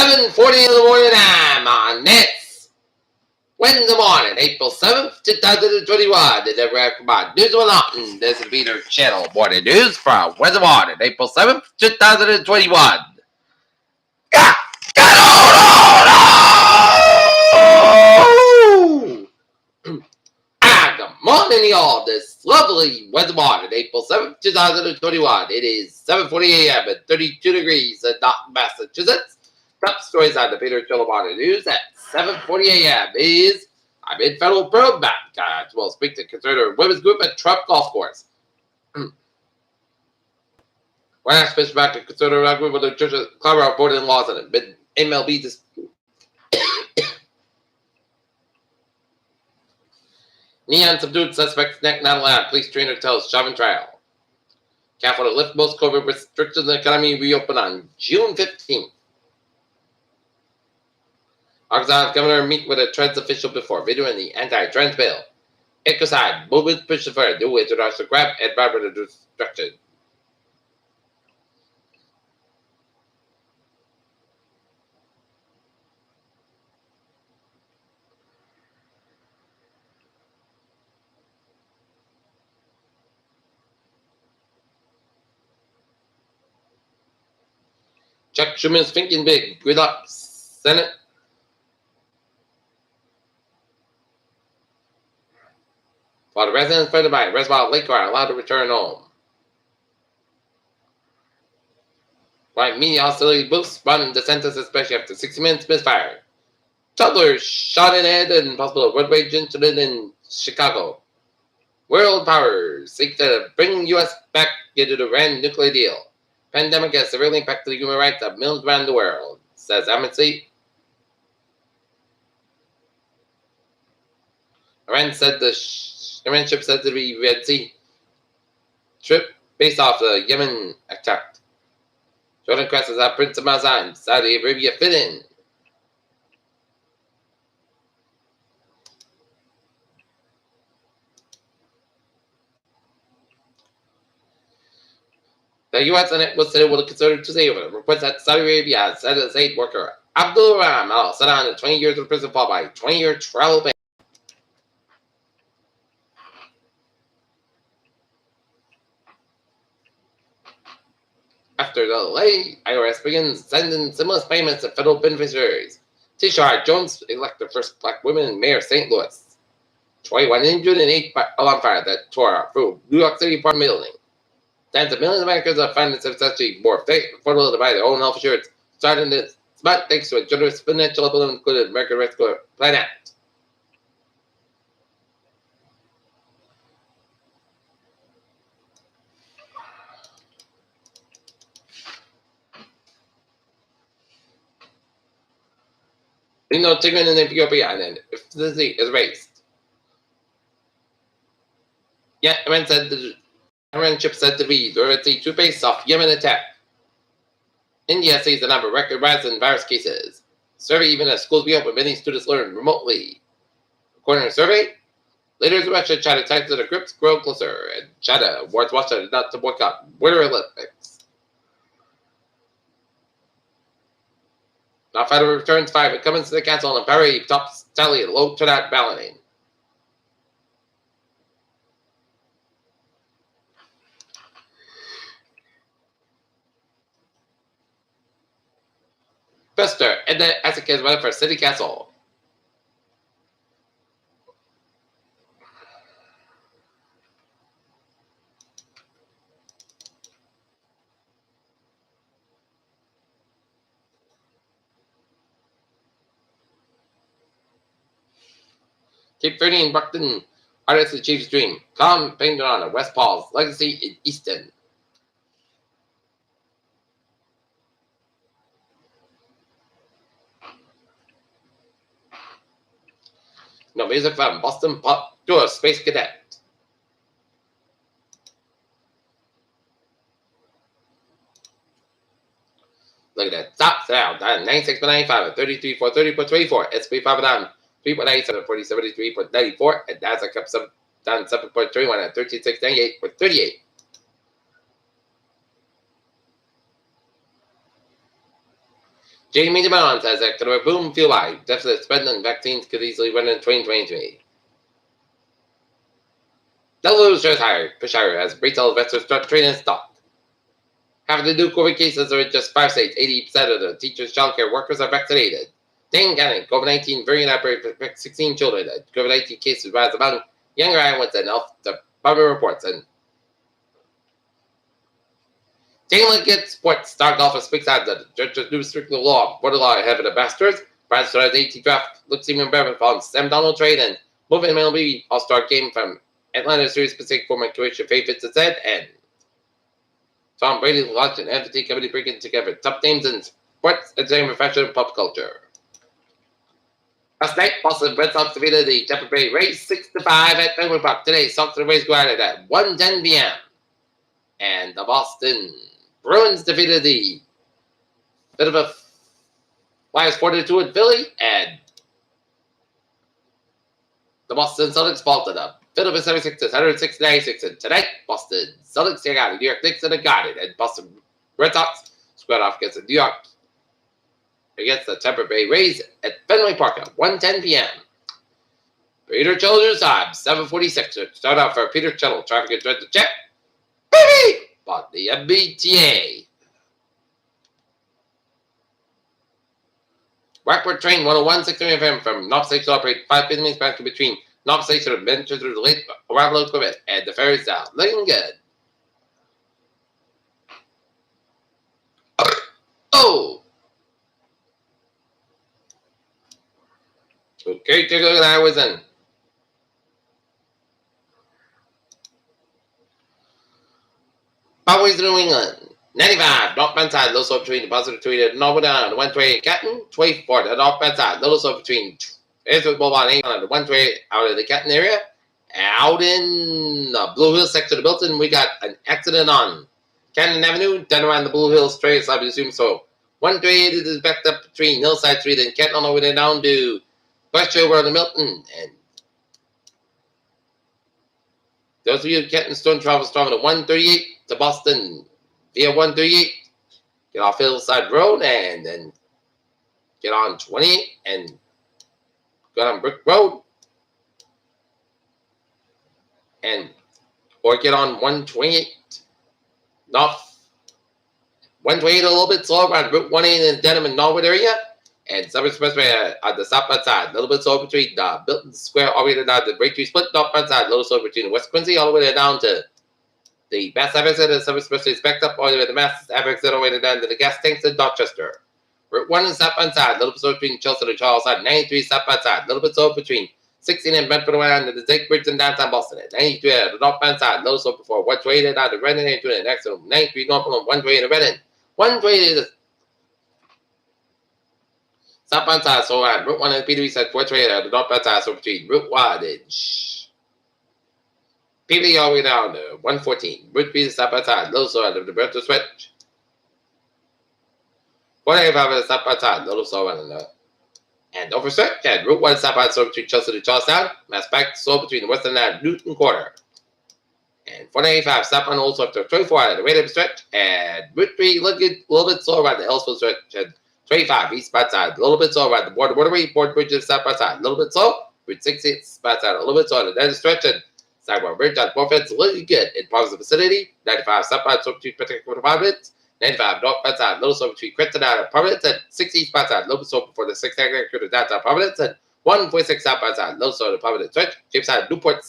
7:40 in the morning time on this Wednesday morning, April 7th, 2021. The Democrat Combined News of Mountain. This is Peter Channel Morning News from Wednesday morning, April 7th, 2021. Good morning, y'all. This lovely Wednesday morning, April 7th, 2021. It is 7:40 a.m. and 32 degrees in Dalton, Massachusetts. Top stories on the Peter Chillamon News at 7:40 a.m. is I'm in federal probe back. We'll speak to conservative women's group at Trump Golf Course. When I switched back to conservative group with the Church of Colorado voting laws and MLB dispute. Neon subdued suspect's neck not allowed. Police trainer tells Chauvin trial. Capital to lift most COVID restrictions in the economy reopen on June 15th. Arkansas governor meet with a trans official before videoing the anti-trans bill. Ecocide movement pushes for a new international grab and environmental destruction. Chuck Schumer's thinking big. Good luck, Senate. While the residents further by Reservoir Lake are allowed to return home. White media hostility boosts run DeSantis, especially after 60 Minutes misfire. Toddler shot in the head and possible road rage incident in Chicago. World powers seek to bring U.S. back into the Iran nuclear deal. Pandemic has severely impacted the human rights of millions around the world, says Amnesty. Iran said the Iran ship said to be Red Sea trip based off the Yemen attack. Jordan crosses out Prince of Mazan, Saudi Arabia fit in. The U.S. Senate was said will consider Tuesday over the reports that Saudi Arabia has set as aid worker Abdul Rahman Al Sadan to 20 years in prison followed by 20-year trial ban. After the delay, IRS begins sending stimulus payments to federal beneficiaries. Tisha Jones elected first black woman in mayor of St. Louis. 21 injured and 8 alarm fire that tore through New York City apartment building. Tens of millions of Americans are finding it substantially more affordable to buy their own health insurance, starting this month thanks to a generous financial supplement included American Rescue Plan Act. We know Tigran in Ethiopia and if the sea is raised. Yet, Iran said the Iran ship said to be the Red Sea troop-based off Yemen attack. India sees the number of record rise in virus cases. Survey even as schools reopen, many students learn remotely. According to a survey, leaders in Russia, China ties to the grips grow closer, and China warns Russia not to boycott Winter Olympics. Now Federal returns 5 and comes to the council and Perry tops tally at low turnout balloting. Bester and the Isaac is running for city council. Cape Verde and Buckton, artist achieves dream. Calm painted on a West Paul's legacy in Easton. No music from Boston Pop to a Space Cadet. Look at that. Top sound. 96.95 at 33.30.24. SP 5 down 3.97 40.73.94. And Nasdaq up down 7.31 at 13.698.38. Jamie DeBond says that could boom feel like deficit spending on vaccines could easily run in 2023. Delaware shares higher, push higher as retail investors start trading stock. Half of the new COVID cases are in just 5 states. 80% of the teachers, childcare workers are vaccinated. Dane County, COVID-19 variant outbreak affects 16 children. COVID-19 cases rise among younger Iowans and health department reports. And Dane Liggett Sports Star Golfer speaks out that the judge's new strict law, border law ahead of the Masters. Brad started 18 draft, looks even better from Sam Donald trade, and moving MLB All-Star game from Atlanta Series Pacific former Croatia favorites instead, and Tom Brady launched an NFT company bringing together top names in sports, entertainment, fashion, and pop culture. Last night, Boston Red Sox defeated the Tampa Bay Rays 6-5 at Fenway Park. Today, Sox and Rays go at it at 1:10 p.m. And the Boston Bruins defeated the Philadelphia Flyers 4-2 in Philly, and the Boston Celtics vaulted up Philadelphia 76ers 106-96. And tonight, Boston Celtics take out the New York Knicks in the Garden, and Boston Red Sox squared off against the Tampa Bay Rays at Fenway Park at 1:10 p.m. Peter Children's time, 7:46. Start out for Peter Chittle. Traffic is ready to check. Baby! Bought the MBTA. Rockport train 101.6 FM from North Station operate 5 business minutes between North Station and Manchester to the late arrival equipment and the ferry south. Looking good. Oh! Okay, take a look at that. I was in. Powerways New England. 95, northbound side, low slope between the positive between the northbound down, the 128 Canton, 24, the northbound side, low slope between Airfield Boulevard and the 128 out of the Canton area. Out in the Blue Hill section of the Milton, we got an accident on Canton Avenue, down around the Blue Hill Trace, I would assume so. 128 is backed up between Hillside Street and Canton all the way down to Westshore Road in Milton. And those of you who Canton Stone travel strong to 138 to Boston via 138, get off Hillside Road and then get on 28 and go on Brick Road, and or get on 128 north 128 a little bit slower around Route 180 in the Denham and Norwood area, and Summer Expressway on the southbound side, a little bit slower between Milton Square all the way down to Breakthrough Split, northbound side, a little slower between West Quincy all the way down to the Mass Ave exit, and Summer Expressway is backed up all the way to the Mass Ave exit all the way down to the gas tanks in Dorchester. Route 1 is southbound side, a little bit slower between Chelsea and Charles side, 93 southbound side, a little bit slower between 16 and Bedford around to the Zake Bridge in downtown Boston, at 93 at the northbound side, a little slower before 128 out of Reading, 92 and accident, 93 northbound, 128 at Reading, 128 southbound side, so on Route 1 and PDB side, 428 at the northbound side, so between Route 1 and PB all the way down to 114. Route 3 is southbound side, little slow at the Bertha switch. 185 is southbound side, little slow on the and over stretch. And Route 1 southbound slow between Chelsea and Charlestown. Mass back slow between the Western and Newton Quarter. And 485 southbound also up to 24 at the radius stretch. And Route 3 looking a little bit slower at the Ellsville stretch. And 25 eastbound side, a little bit slower at the Waterway, Port Bridges southbound side, a little bit slow. Route 6 eastbound side, a little bit slower at the Desert stretch. And Sidewalk Bridge on both ends looking good in parts of the vicinity. 95 southbound slope between particular apartments. 95 northbound side, little slope between Creston and Providence. And 60 eastbound side, little slope before the 6th acre to downtown Providence. And 146 southbound side, little slope to Providence Stretch. James side, Newport.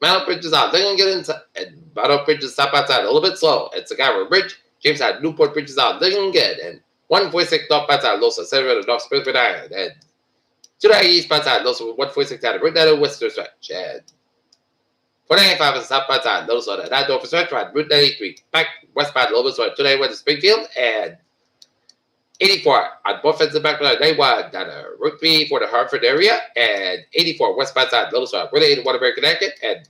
Mount Bridges on looking good inside. And Mount Bridges southbound side, a little bit slow. And Sagara Bridge. James side, Newport Bridges on looking good. And 146 northbound side, little slope, Center Road, North Springfield Island. And 290 eastbound side, little slope, 146 out of Route 9 Western Stretch. And 495 is southbound side, little slow, that door for stretch right, Route 93. Back westbound, a little bit slow, 291 to Springfield. And 84 on both ends of the back line, 91 down to Route 3 for the Hartford area. And 84 westbound side, little slow, Route 8 in Waterbury, Connecticut. And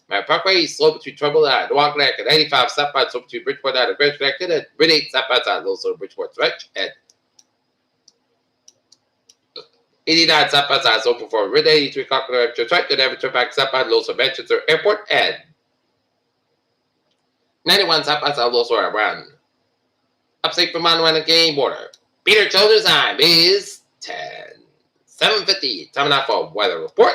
Mount Parkway, slow between Trumbull and Newark, Connecticut. 95 southbound, slow between Bridgeport and Bridge, Connecticut. And Route 8 southbound side, little slow, Bridgeport Stretch. And 89 southbound side is open for Route 83 Coconut Avenue Stretch. And every trip back southbound, Lowell Manchester Airport. And 91 southbound side, Lowell around Upstate from Montana Canadian border. Peter Children's time is 7:50. Time now for weather report.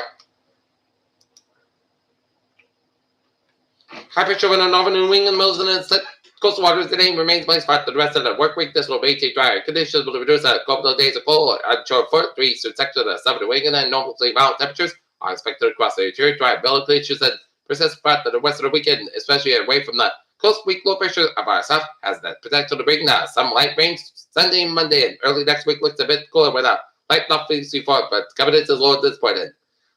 High pressure wind on northern New England, Mills, and coastal waters today remains my spot for the rest of the work week. This will maintain drier conditions will reduce a couple of days of cold. Onshore foot, 3 eastern section of the southern New England, and normally mild temperatures are expected across the interior. Dry ability conditions and persist spot for the rest of the weekend, especially away from the coast. Weak low pressure of our south has the potential to bring some light rain Sunday and Monday, and early next week looks a bit cooler with a light enough frequency for it, but confidence is low at this point.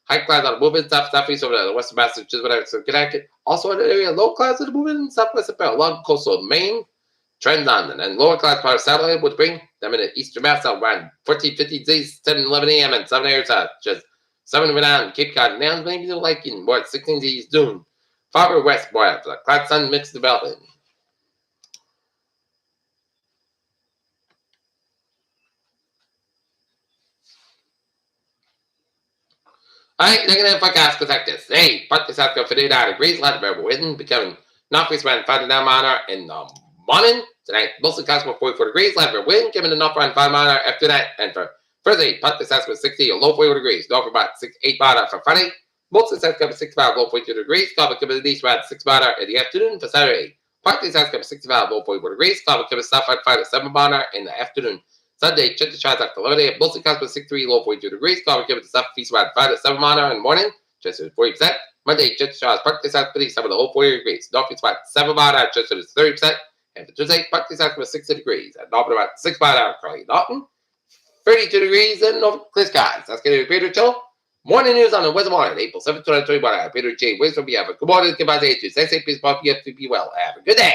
High clouds on the movement, southeast over the western Massachusetts, Connecticut. Also in the area, low clouds on the movement, southwest of along coastal Maine. Trend on, and lower clouds part of satellite would bring them in the eastern Mass around 14:50 days, 10 and 11 a.m. and 7 a.m. Just 7 around Cape Cod. Now maybe like in more 16 days June. Farther west, more after cloud sun mixed development. Alright, looking at the forecast for Texas. Hey, partly south of 59 degrees, light variable wind becoming northeast around 5 to 9 mile in the morning. Tonight, mostly clouds for 44 degrees, light variable wind giving the north around 5 mile after that. And for Thursday, partly south with 60 or low 40 degrees, north about 8 mile for Friday. Mostly south cover 65, low 42 degrees, cloud cover the east around 6 mile in the afternoon. For Saturday, partly south cover 65, low 44 degrees, cloud cover south around 5 to 7 mile in the afternoon. Sunday, check the charts after 11 a.m. Mostly clouds with 63, low 42 degrees. Cloud give it to southeast around 5 to 7 mile in the morning, just at 40%. Monday, check the charts partly south 57 to low 40 degrees. Northeast about 7 mile just at 30%. And for Tuesday, partly south with 60 degrees. At Northern about 6 mile Curly Norton, 32 degrees and over clear skies. That's going to be Peter Chill. Morning news on the Weather Morning, April 7th, 2021. Peter J. Wilson, we have a good morning. Goodbye, to you. Stay safe, peace, be well. Have a good day.